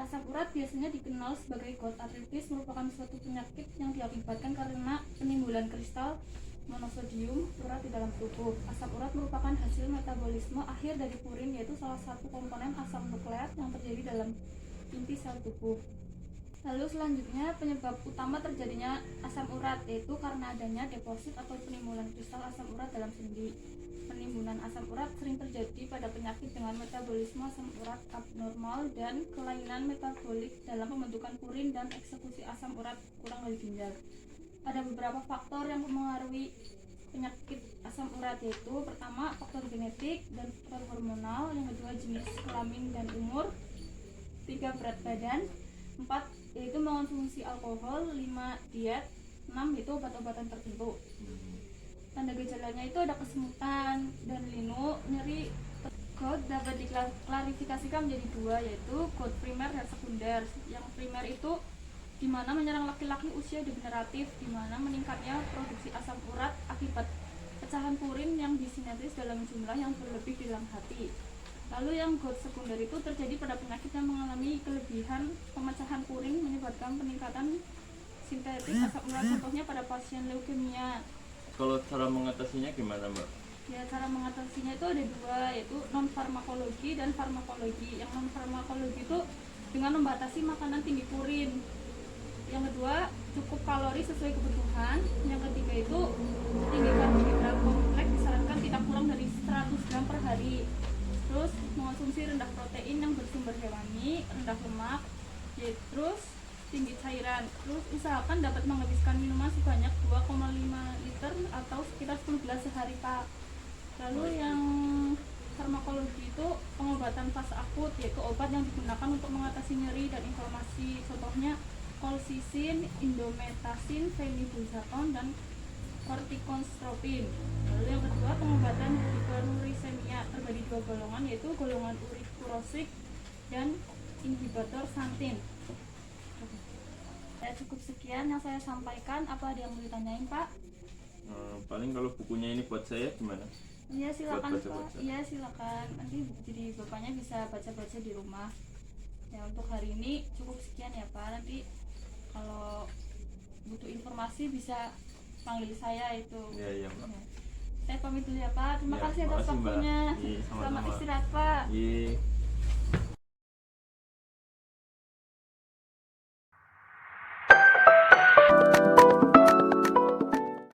Asam urat biasanya dikenal sebagai gout arthritis, merupakan suatu penyakit yang diakibatkan karena penimbulan kristal monosodium urat di dalam tubuh. Asam urat merupakan hasil metabolisme akhir dari purin, yaitu salah satu komponen asam nukleat yang terjadi dalam inti sel tubuh. Lalu selanjutnya penyebab utama terjadinya asam urat yaitu karena adanya deposit atau penimbunan kristal asam urat dalam sendi. Penimbunan asam urat sering terjadi pada penyakit dengan metabolisme asam urat abnormal dan kelainan metabolik dalam pembentukan purin dan eksekusi asam urat kurang dari ginjal. Ada beberapa faktor yang mempengaruhi penyakit asam urat, yaitu pertama faktor genetik dan faktor hormonal, yang kedua jenis kelamin dan umur, 3 berat badan, 4 yaitu mengonsumsi alkohol, 5 diet, 6 itu obat-obatan tertentu. Tanda gejalanya itu ada kesemutan dan linu, nyeri. Gout dapat diklarifikasikan menjadi dua, yaitu gout primer dan sekunder. Yang primer itu di mana menyerang laki-laki usia degeneratif, di mana meningkatnya produksi asam urat akibat pecahan purin yang disintetis dalam jumlah yang berlebih di dalam hati. Lalu yang gout sekunder itu terjadi pada penyakit yang mengalami kelebihan pemecahan purin menyebabkan peningkatan sintetis asam urat, contohnya pada pasien leukemia. Kalau cara mengatasinya gimana, Mbak? Ya, cara mengatasinya itu ada dua, yaitu non farmakologi dan farmakologi. Yang non farmakologi itu dengan membatasi makanan tinggi purin. Yang kedua, cukup kalori sesuai kebutuhan. Yang ketiga itu tinggi karbohidrat kompleks, disarankan tidak kurang dari 100 gram per hari. Terus mengonsumsi rendah protein yang bersumber hewani, rendah lemak, terus tinggi cairan. Terus usahakan dapat menghabiskan minuman sebanyak 2,5 liter atau sekitar 10 gelas sehari, Pak. Lalu yang farmakologi itu pengobatan fase akut, yaitu obat yang digunakan untuk mengatasi nyeri dan inflamasi, contohnya kolsisin, indometasin, fenibulzaton, dan kortikosteroid. Lalu yang kedua pengobatan hiperurisemia, terbagi dua golongan, yaitu golongan uricurosik dan inhibitor xanthin. Ya, cukup sekian yang saya sampaikan. Apa ada yang mau ditanyain, Pak? Paling kalau bukunya ini buat saya gimana? Iya silakan, Buat baca-baca. Pak. Iya silakan. Nanti jadi bapaknya bisa baca-baca di rumah. Ya, untuk hari ini cukup sekian ya, Pak. Nanti kalau butuh informasi bisa panggil saya itu. Iya, Mbak. Ya. Saya pamit dulu ya, Pak. Terima Ya, kasih atas makasih, Mbak. waktunya. Iya, sama-sama. Selamat istirahat, Pak. Iya.